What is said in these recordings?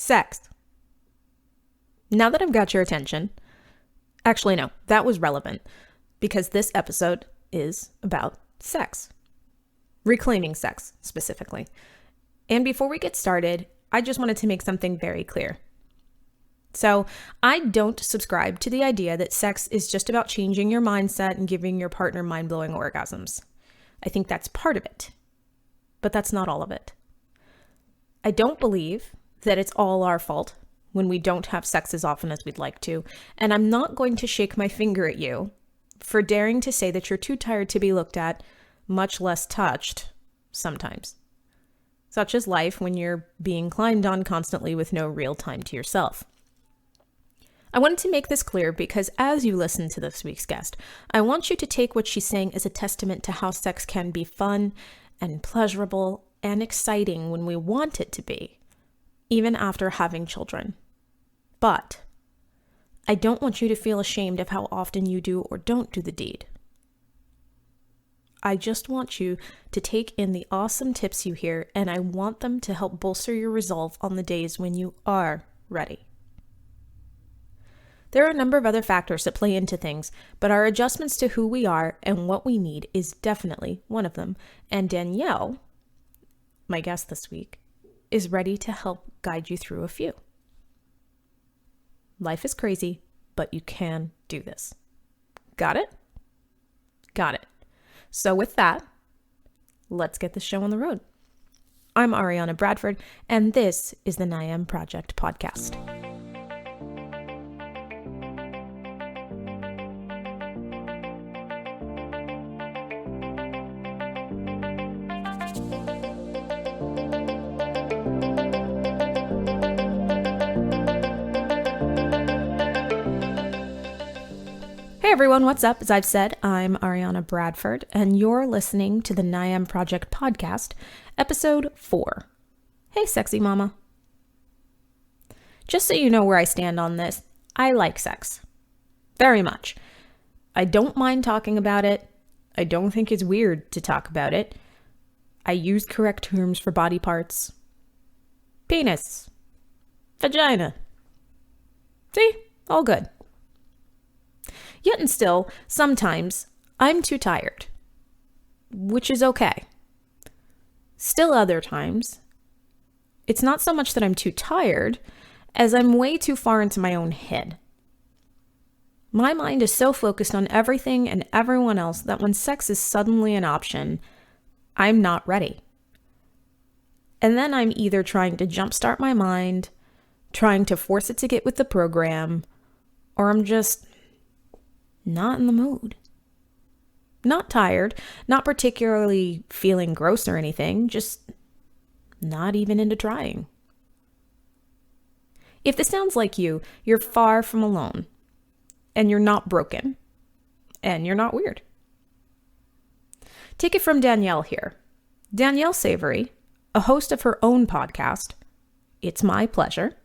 Sex. Now that I've got your attention, actually, no, that was relevant because this episode is about sex. Reclaiming sex, specifically. And before we get started, I just wanted to make something very clear. So, I don't subscribe to the idea that sex is just about changing your mindset and giving your partner mind-blowing orgasms. I think that's part of it, but that's not all of it. I don't believe that it's all our fault when we don't have sex as often as we'd like to, and I'm not going to shake my finger at you for daring to say that you're too tired to be looked at, much less touched, sometimes. Such is life when you're being climbed on constantly with no real time to yourself. I wanted to make this clear because as you listen to this week's guest, I want you to take what she's saying as a testament to how sex can be fun and pleasurable and exciting when we want it to be, even after having children. But I don't want you to feel ashamed of how often you do or don't do the deed. I just want you to take in the awesome tips you hear, and I want them to help bolster your resolve on the days when you are ready. There are a number of other factors that play into things, but our adjustments to who we are and what we need is definitely one of them. And Danielle, my guest this week, is ready to help guide you through a few. Life is crazy, but you can do this. Got it? Got it. So with that, let's get the show on the road. I'm Ariana Bradford, and this is the NIAM Project Podcast. Hey everyone, what's up? As I've said, I'm Ariana Bradford, and you're listening to the NIAM Project Podcast, episode 4. Hey, sexy mama. Just so you know where I stand on this, I like sex. Very much. I don't mind talking about it. I don't think it's weird to talk about it. I use correct terms for body parts. Penis. Vagina. See? All good. Yet and still, sometimes, I'm too tired, which is okay. Still other times, it's not so much that I'm too tired, as I'm way too far into my own head. My mind is so focused on everything and everyone else that when sex is suddenly an option, I'm not ready. And then I'm either trying to jumpstart my mind, trying to force it to get with the program, or I'm just not in the mood. Not tired, not particularly feeling gross or anything, just not even into trying. If this sounds like you, you're far from alone, and you're not broken, and you're not weird. Take it from Danielle here. Danielle Savory, a host of her own podcast, It's My Pleasure,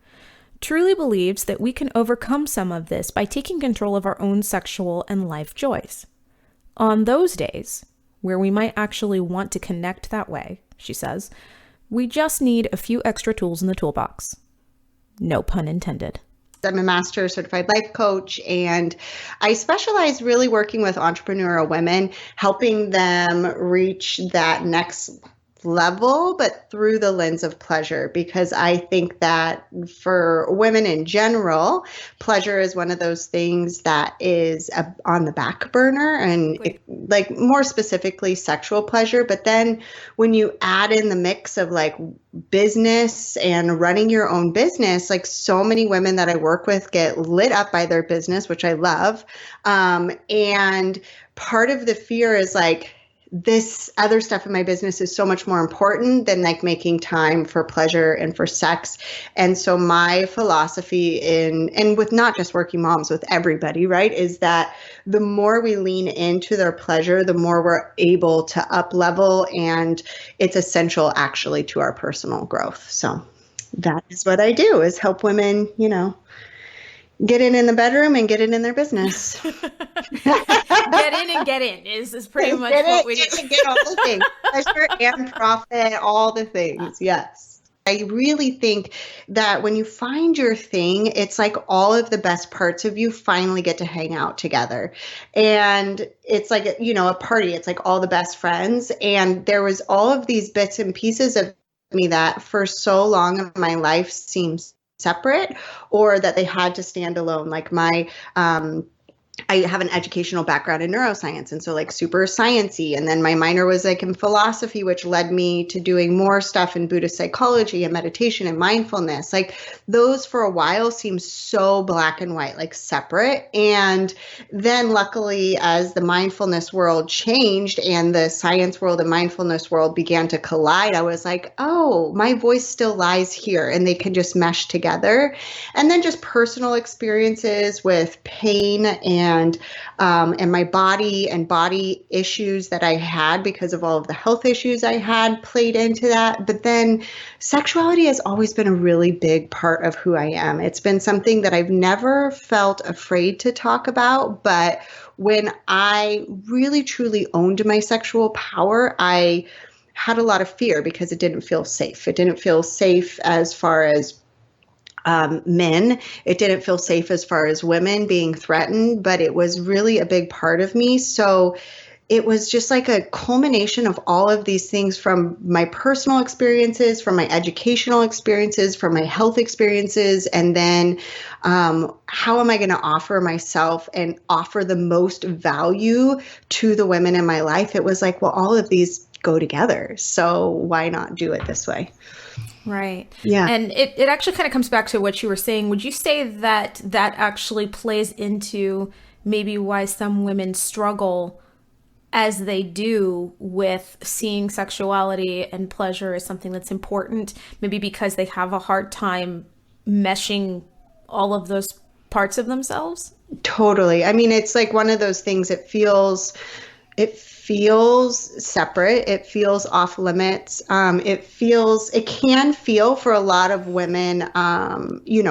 truly believes that we can overcome some of this by taking control of our own sexual and life joys. On those days, where we might actually want to connect that way, she says, we just need a few extra tools in the toolbox. No pun intended. I'm a master certified life coach, and I specialize really working with entrepreneurial women, helping them reach that next level, but through the lens of pleasure, because I think that for women in general, pleasure is one of those things that is on the back burner, and like more specifically sexual pleasure. But then when you add in the mix of like business and running your own business, like so many women that I work with get lit up by their business, which I love. And part of the fear is like, this other stuff in my business is so much more important than like making time for pleasure and for sex. And so my philosophy and with not just working moms, with everybody, right, is that the more we lean into their pleasure, the more we're able to up level, and it's essential actually to our personal growth. So that is what I do, is help women, get in the bedroom and get it in their business. Get in and get in is pretty much what we do. Get all the things. Pleasure and profit, all the things. Yes. I really think that when you find your thing, it's like all of the best parts of you finally get to hang out together. And it's like, a party. It's like all the best friends. And there was all of these bits and pieces of me that for so long in my life seemed separate, or that they had to stand alone. Like I have an educational background in neuroscience, and so like super sciencey. And then my minor was like in philosophy, which led me to doing more stuff in Buddhist psychology and meditation and mindfulness. Like those for a while seemed so black and white, like separate. And then luckily, as the mindfulness world changed and the science world and mindfulness world began to collide, I was like, oh, my voice still lies here, and they can just mesh together. And then just personal experiences with pain and my body and body issues that I had because of all of the health issues I had played into that. But then sexuality has always been a really big part of who I am. It's been something that I've never felt afraid to talk about, but when I really truly owned my sexual power, I had a lot of fear because it didn't feel safe. It didn't feel safe as far as men. It didn't feel safe as far as women being threatened, but it was really a big part of me. So it was just like a culmination of all of these things, from my personal experiences, from my educational experiences, from my health experiences, and then how am I going to offer myself and offer the most value to the women in my life? It was like, well, all of these go together, so why not do it this way? Right. Yeah. And it actually kind of comes back to what you were saying. Would you say that that actually plays into maybe why some women struggle as they do with seeing sexuality and pleasure as something that's important? Maybe because they have a hard time meshing all of those parts of themselves? Totally. I mean, it's like one of those things, it feels separate. It feels off limits. It can feel for a lot of women,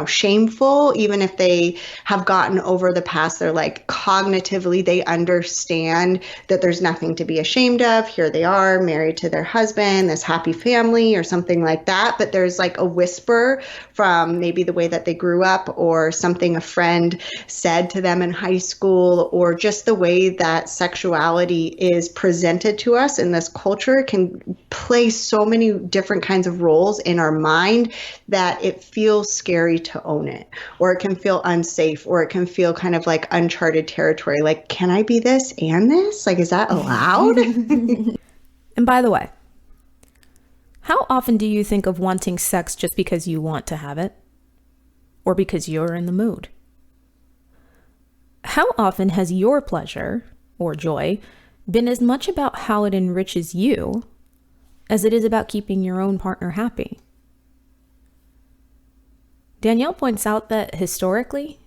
shameful, even if they have gotten over the past. They're like cognitively, they understand that there's nothing to be ashamed of. Here they are, married to their husband, this happy family or something like that. But there's like a whisper from maybe the way that they grew up, or something a friend said to them in high school, or just the way that sexuality is presented to us in this culture can play so many different kinds of roles in our mind that it feels scary to own it, or it can feel unsafe, or it can feel kind of like uncharted territory. Like, can I be this and this? Like, is that allowed? And by the way, how often do you think of wanting sex just because you want to have it? Or because you're in the mood? How often has your pleasure or joy been as much about how it enriches you as it is about keeping your own partner happy? Danielle points out that historically,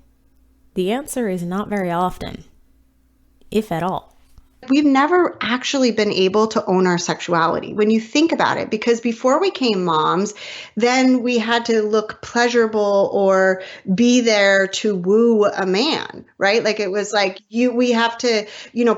the answer is not very often, if at all. We've never actually been able to own our sexuality when you think about it, because before we became moms, then we had to look pleasurable or be there to woo a man, right? Like it was like we have to,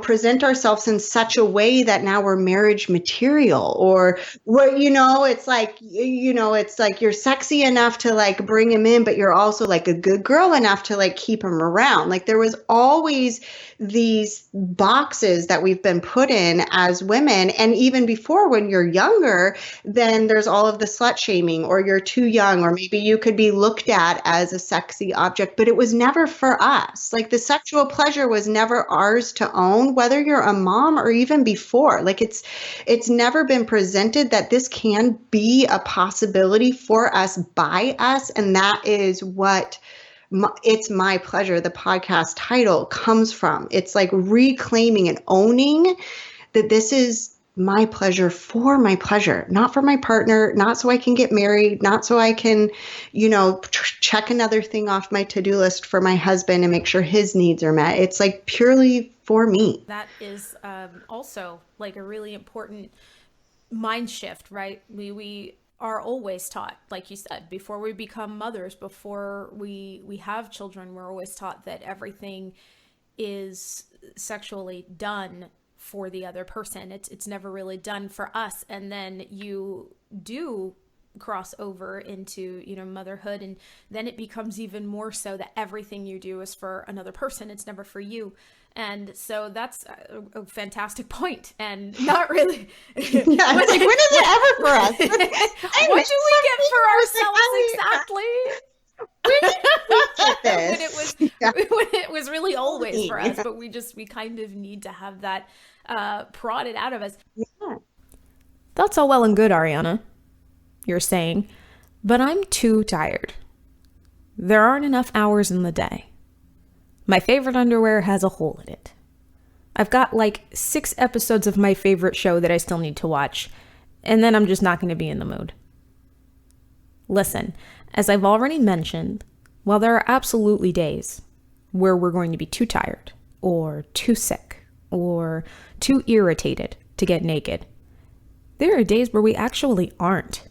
present ourselves in such a way that now we're marriage material, or it's like, it's like you're sexy enough to like bring him in, but you're also like a good girl enough to like keep him around. Like there was always these boxes that we've been put in as women. And even before, when you're younger, then there's all of the slut shaming, or you're too young, or maybe you could be looked at as a sexy object, but it was never for us. Like the sexual pleasure was never ours to own, whether you're a mom or even before. Like it's never been presented that this can be a possibility for us, by us. And that is what It's My Pleasure, the podcast title, comes from. It's like reclaiming and owning that this is my pleasure for my pleasure, not for my partner, not so I can get married, not so I can, check another thing off my to-do list for my husband and make sure his needs are met. It's like purely for me. That is also like a really important mind shift, right? We are always taught, like you said, before we become mothers, before we have children, we're always taught that everything is sexually done for the other person. It's never really done for us. And then you do cross over into, motherhood. And then it becomes even more so that everything you do is for another person. It's never for you. And so that's a fantastic point, and not really. Yeah, it's like, when is it ever for us? What do we get for ourselves exactly? When did we get this? When it was really always for us, but we kind of need to have that prodded out of us. Yeah. That's all well and good, Ariana, you're saying, but I'm too tired. There aren't enough hours in the day. My favorite underwear has a hole in it. I've got like 6 episodes of my favorite show that I still need to watch, and then I'm just not going to be in the mood. Listen, as I've already mentioned, while there are absolutely days where we're going to be too tired, or too sick, or too irritated to get naked, there are days where we actually aren't.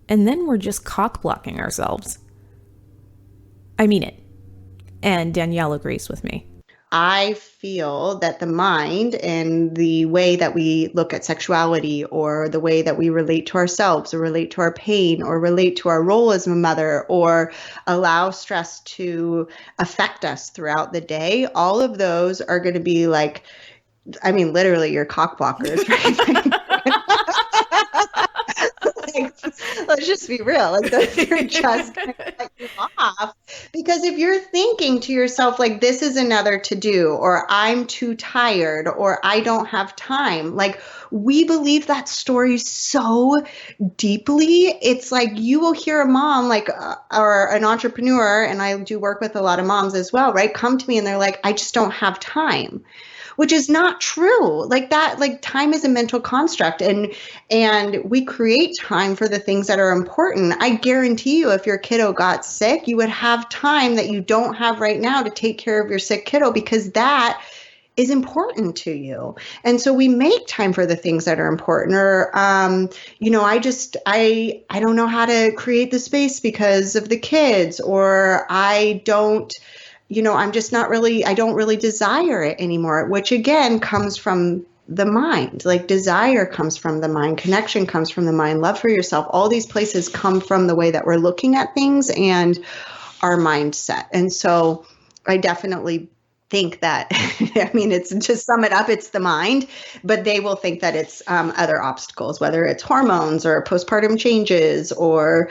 And then we're just cock-blocking ourselves. I mean it. And Danielle agrees with me. I feel that the mind and the way that we look at sexuality, or the way that we relate to ourselves, or relate to our pain, or relate to our role as a mother, or allow stress to affect us throughout the day, all of those are going to be like, I mean, literally your cock blockers, right? Like, let's just be real. Like, those are just going to cut you off. Because if you're thinking to yourself, like, this is another to do, or I'm too tired, or I don't have time, like, we believe that story so deeply. It's like you will hear a mom, like, or an entrepreneur, and I do work with a lot of moms as well, right? Come to me and they're like, I just don't have time. Which is not true. Like that, like time is a mental construct, and we create time for the things that are important. I guarantee you, if your kiddo got sick, you would have time that you don't have right now to take care of your sick kiddo, because that is important to you. And so we make time for the things that are important. Or, I don't know how to create the space because of the kids, or I don't, I'm just not really, I don't really desire it anymore, which again comes from the mind. Like, desire comes from the mind, connection comes from the mind, love for yourself. All these places come from the way that we're looking at things and our mindset. And so I definitely think that, I mean, it's, to sum it up, it's the mind, but they will think that it's other obstacles, whether it's hormones or postpartum changes, or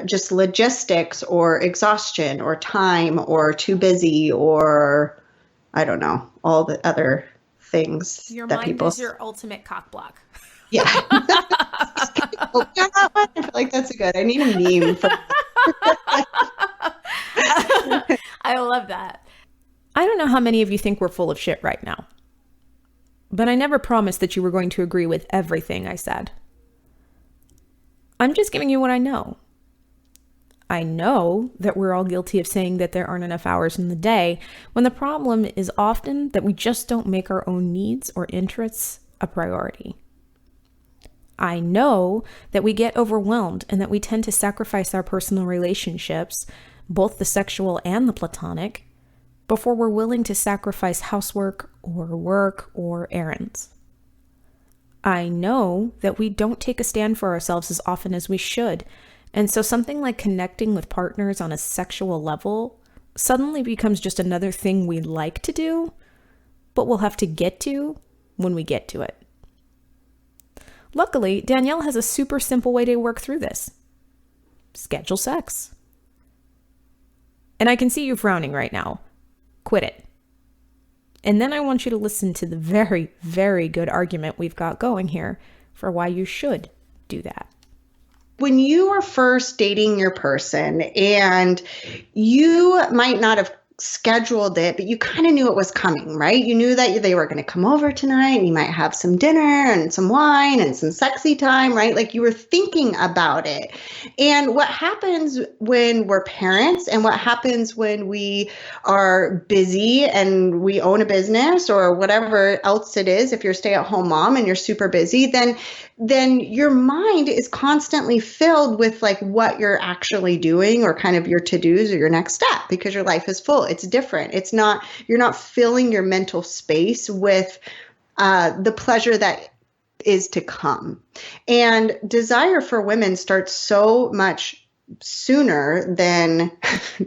just logistics, or exhaustion, or time, or too busy, or I don't know, all the other things. Your that mind people is your ultimate cock block. Yeah. I feel like that's a good, I need a meme for I love that. I don't know how many of you think we're full of shit right now, but I never promised that you were going to agree with everything I said. I'm just giving you what I know. I know that we're all guilty of saying that there aren't enough hours in the day, when the problem is often that we just don't make our own needs or interests a priority. I know that we get overwhelmed and that we tend to sacrifice our personal relationships, both the sexual and the platonic, before we're willing to sacrifice housework or work or errands. I know that we don't take a stand for ourselves as often as we should, and so something like connecting with partners on a sexual level suddenly becomes just another thing we like to do, but we'll have to get to when we get to it. Luckily, Danielle has a super simple way to work through this. Schedule sex. And I can see you frowning right now. Quit it. And then I want you to listen to the very, very good argument we've got going here for why you should do that. When you are first dating your person, and you might not have scheduled it, but you kind of knew it was coming, right? You knew that they were going to come over tonight, and you might have some dinner and some wine and some sexy time, right? Like, you were thinking about it. And what happens when we're parents, and what happens when we are busy and we own a business or whatever else it is, if you're a stay-at-home mom and you're super busy, then your mind is constantly filled with like what you're actually doing, or kind of your to-dos or your next step, because your life is full. It's different. You're not filling your mental space with the pleasure that is to come. And desire for women starts so much sooner than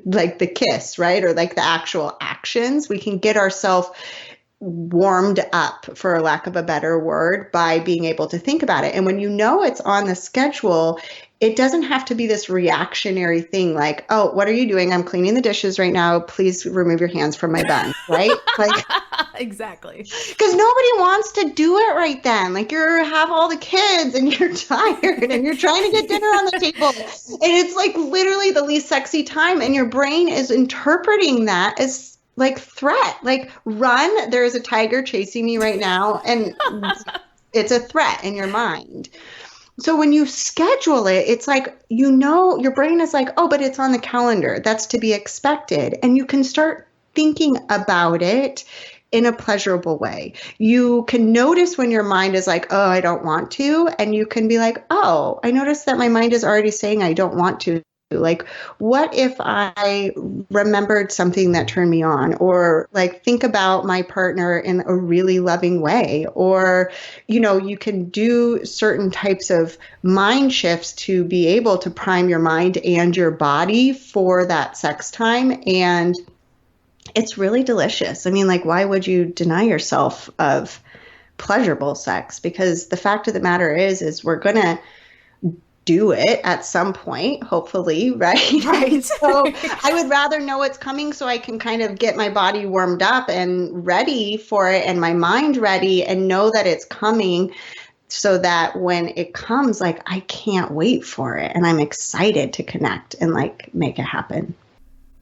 like the kiss, right? Or like the actual actions. We can get ourselves warmed up, for lack of a better word, by being able to think about it. And when you know it's on the schedule, it doesn't have to be this reactionary thing like, oh, what are you doing? I'm cleaning the dishes right now. Please remove your hands from my bun, right? Like, exactly. because nobody wants to do it right then. Like you have all the kids and you're tired and you're trying to get dinner on the table. And it's like literally the least sexy time. And your brain is interpreting that as like threat, like run, there is a tiger chasing me right now. And it's a threat in your mind. So when you schedule it, it's like, you know, your brain is like, oh, but it's on the calendar. That's to be expected. And you can start thinking about it in a pleasurable way. You can notice when your mind is like, oh, I don't want to. And you can be like, oh, I noticed that my mind is already saying I don't want to. Like, what if I remembered something that turned me on? Or like think about my partner in a really loving way. Or, you know, you can do certain types of mind shifts to be able to prime your mind and your body for that sex time. And it's really delicious. I mean, like, why would you deny yourself of pleasurable sex? Because the fact of the matter is we're going to do it at some point, hopefully, right? Right. So I would rather know it's coming so I can kind of get my body warmed up and ready for it and my mind ready and know that it's coming so that when it comes, like, I can't wait for it and I'm excited to connect and like make it happen.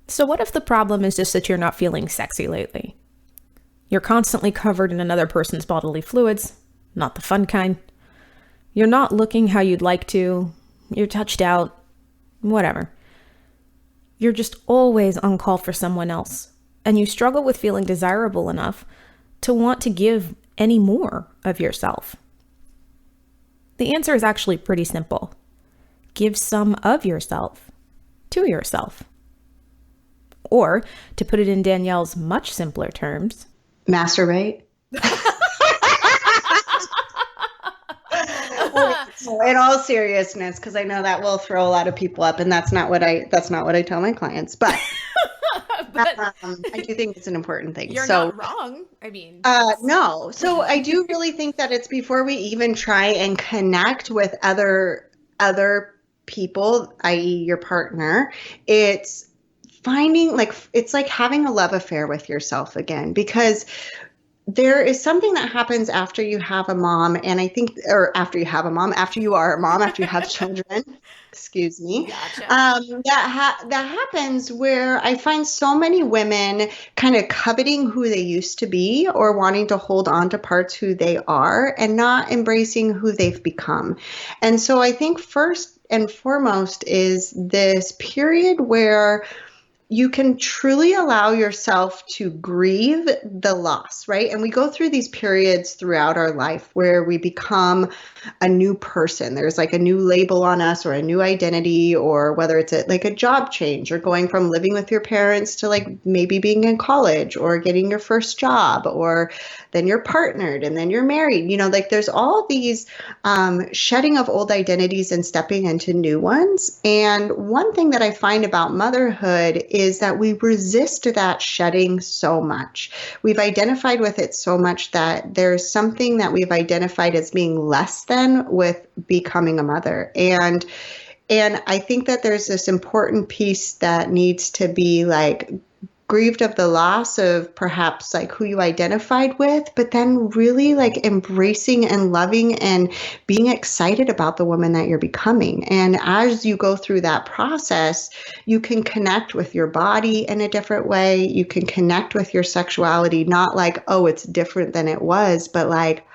So what if the problem is just that you're not feeling sexy lately? You're constantly covered in another person's bodily fluids, not the fun kind. You're not looking how you'd like to. You're touched out. Whatever. You're just always on call for someone else. And you struggle with feeling desirable enough to want to give any more of yourself. The answer is actually pretty simple. Give some of yourself to yourself. Or, to put it in Danielle's much simpler terms, masturbate. In all seriousness, because I know that will throw a lot of people up, and that's not what I tell my clients. But, I do think it's an important thing. You're not wrong. I mean, no. So I do really think that it's before we even try and connect with other people, i.e., your partner. It's finding, like, it's like having a love affair with yourself again, because there is something that happens after you have a mom, and I think, or after you have a mom, after you are a mom, after you have children, excuse me, gotcha. that happens where I find so many women kind of coveting who they used to be or wanting to hold on to parts who they are and not embracing who they've become. And so I think first and foremost is this period where you can truly allow yourself to grieve the loss, right? And we go through these periods throughout our life where we become a new person. There's like a new label on us or a new identity, or whether it's like a job change or going from living with your parents to like maybe being in college or getting your first job, or then you're partnered and then you're married. You know, like there's all these shedding of old identities and stepping into new ones. And one thing that I find about motherhood is that we resist that shedding so much. We've identified with it so much that there's something that we've identified as being less than with becoming a mother. And I think that there's this important piece that needs to be like grieved of the loss of perhaps like who you identified with, but then really like embracing and loving and being excited about the woman that you're becoming. And as you go through that process, you can connect with your body in a different way. You can connect with your sexuality, not like, oh, it's different than it was, but like,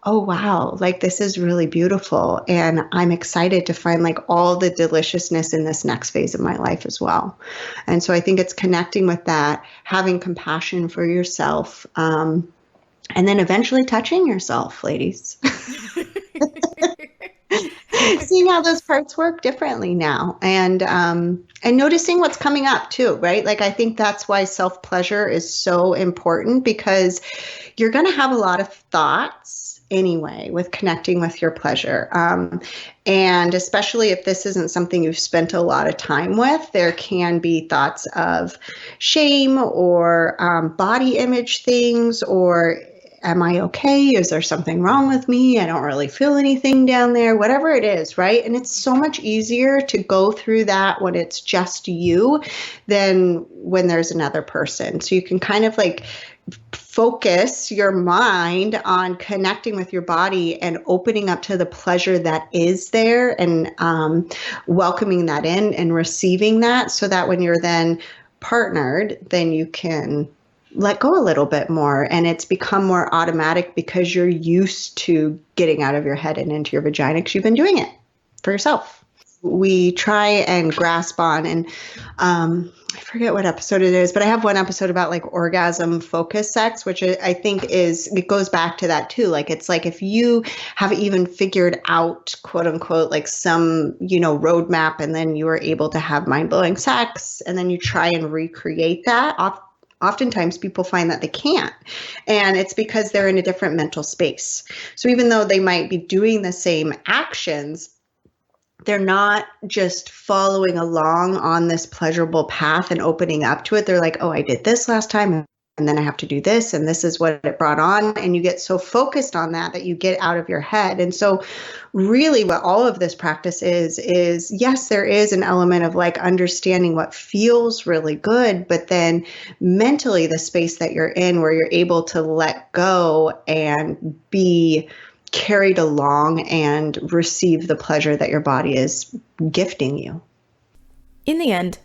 oh, wow, like this is really beautiful. And I'm excited to find like all the deliciousness in this next phase of my life as well. And so I think it's connecting with that, having compassion for yourself, and then eventually touching yourself, ladies. Seeing how those parts work differently now, and noticing what's coming up too, right? Like I think that's why self-pleasure is so important, because you're going to have a lot of thoughts anyway with connecting with your pleasure. And especially if this isn't something you've spent a lot of time with, there can be thoughts of shame or body image things, or am I okay? Is there something wrong with me? I don't really feel anything down there, whatever it is, right? And it's so much easier to go through that when it's just you than when there's another person. So you can kind of like focus your mind on connecting with your body and opening up to the pleasure that is there, and welcoming that in and receiving that, so that when you're then partnered, then you can let go a little bit more, and it's become more automatic because you're used to getting out of your head and into your vagina because you've been doing it for yourself. We try and grasp on, and I forget what episode it is, but I have one episode about like orgasm focused sex, which I think it goes back to that too. Like, it's like if you have even figured out, quote unquote, like some, roadmap, and then you are able to have mind blowing sex, and then you try and recreate that. Oftentimes people find that they can't. And it's because they're in a different mental space. So even though they might be doing the same actions, they're not just following along on this pleasurable path and opening up to it. They're like, oh, I did this last time, and then I have to do this, and this is what it brought on. And you get so focused on that you get out of your head. And so really what all of this practice is yes, there is an element of like understanding what feels really good, but then mentally the space that you're in where you're able to let go and be carried along and receive the pleasure that your body is gifting you. In the end,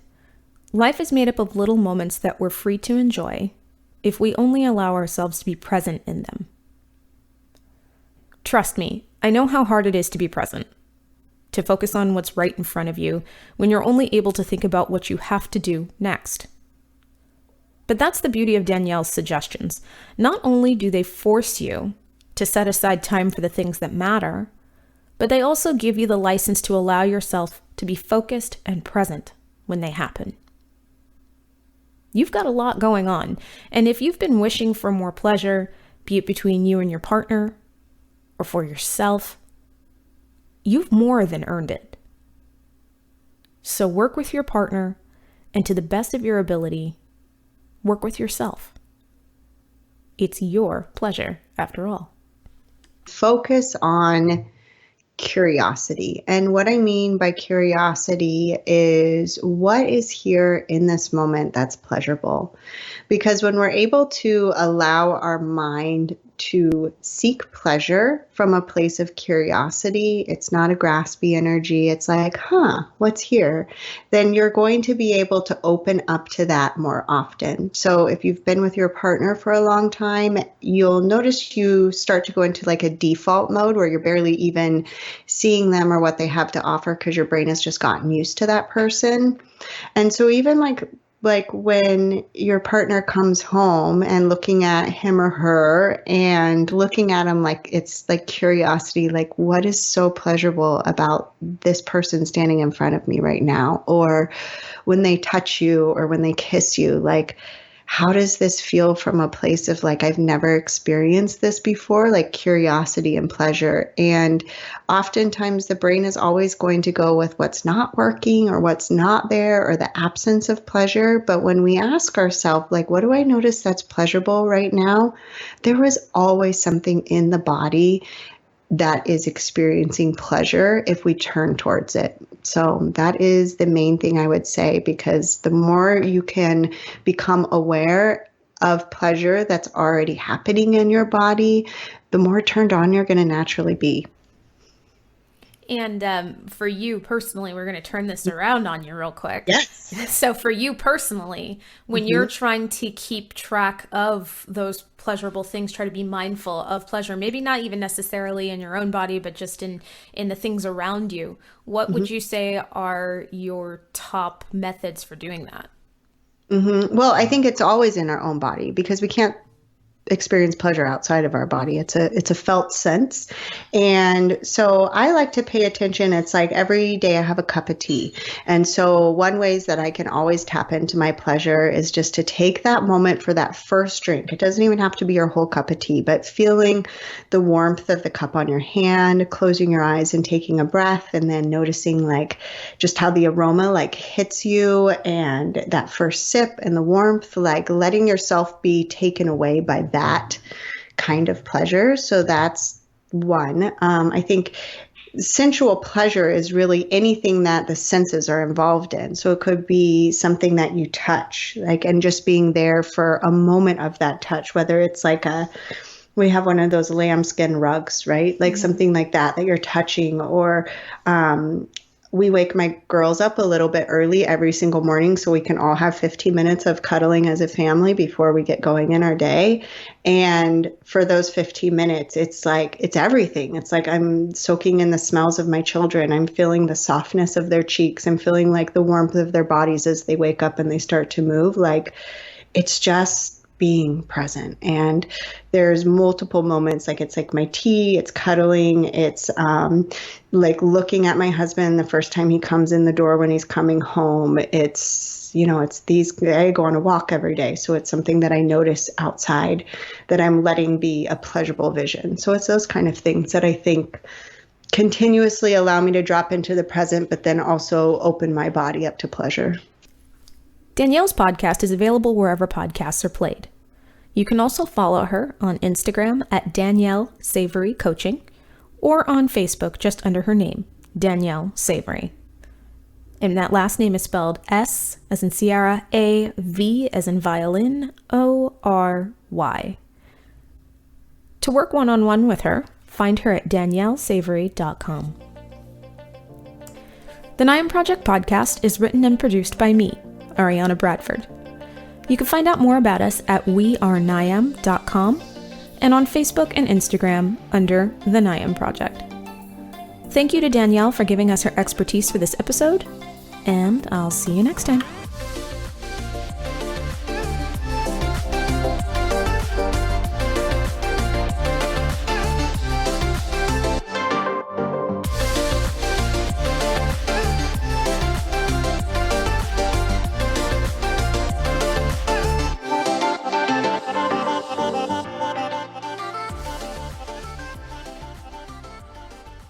life is made up of little moments that we're free to enjoy if we only allow ourselves to be present in them. Trust me, I know how hard it is to be present, to focus on what's right in front of you when you're only able to think about what you have to do next. But that's the beauty of Danielle's suggestions. Not only do they force you to set aside time for the things that matter, but they also give you the license to allow yourself to be focused and present when they happen. You've got a lot going on, and if you've been wishing for more pleasure, be it between you and your partner, or for yourself, you've more than earned it. So work with your partner, and to the best of your ability, work with yourself. It's your pleasure, after all. Focus on curiosity. And what I mean by curiosity is what is here in this moment that's pleasurable. Because when we're able to allow our mind to seek pleasure from a place of curiosity, it's not a graspy energy. It's like, what's here? Then you're going to be able to open up to that more often. So if you've been with your partner for a long time, you'll notice you start to go into like a default mode where you're barely even seeing them or what they have to offer because your brain has just gotten used to that person. And so even like when your partner comes home and looking at him or her and looking at him like it's like curiosity, like what is so pleasurable about this person standing in front of me right now? Or when they touch you or when they kiss you, like how does this feel from a place of like, I've never experienced this before, like curiosity and pleasure. And oftentimes the brain is always going to go with what's not working or what's not there or the absence of pleasure. But when we ask ourselves, like, what do I notice that's pleasurable right now? There was always something in the body that is experiencing pleasure if we turn towards it. So that is the main thing I would say, because the more you can become aware of pleasure that's already happening in your body, the more turned on you're going to naturally be. And for you personally, we're going to turn this around on you real quick. Yes. So for you personally, when you're trying to keep track of those pleasurable things, try to be mindful of pleasure, maybe not even necessarily in your own body, but just in the things around you. What would you say are your top methods for doing that? Well, I think it's always in our own body because we can't experience pleasure outside of our body. It's a felt sense. And so I like to pay attention. It's like every day I have a cup of tea. And so one ways that I can always tap into my pleasure is just to take that moment for that first drink. It doesn't even have to be your whole cup of tea, but feeling the warmth of the cup on your hand, closing your eyes and taking a breath, and then noticing like just how the aroma like hits you, and that first sip and the warmth, like letting yourself be taken away by that kind of pleasure. So that's one. I think sensual pleasure is really anything that the senses are involved in. So it could be something that you touch, like, and just being there for a moment of that touch, whether it's like we have one of those lambskin rugs, right? Like something like that you're touching, or we wake my girls up a little bit early every single morning so we can all have 15 minutes of cuddling as a family before we get going in our day. And for those 15 minutes, it's like, it's everything. It's like I'm soaking in the smells of my children. I'm feeling the softness of their cheeks. I'm feeling like the warmth of their bodies as they wake up and they start to move. Like, it's just being present. And there's multiple moments, like it's like my tea, it's cuddling, it's like looking at my husband the first time he comes in the door when he's coming home. It's, it's these, I go on a walk every day. So it's something that I notice outside that I'm letting be a pleasurable vision. So it's those kind of things that I think continuously allow me to drop into the present, but then also open my body up to pleasure. Danielle's podcast is available wherever podcasts are played. You can also follow her on Instagram at Danielle Savory Coaching, or on Facebook just under her name, Danielle Savory. And that last name is spelled S as in Sierra, A, V as in violin, O-R-Y. To work one-on-one with her, find her at daniellesavory.com. The Niam Project podcast is written and produced by me, Ariana Bradford. You can find out more about us at weareniam.com and on Facebook and Instagram under The Niam Project. Thank you to Danielle for giving us her expertise for this episode, and I'll see you next time.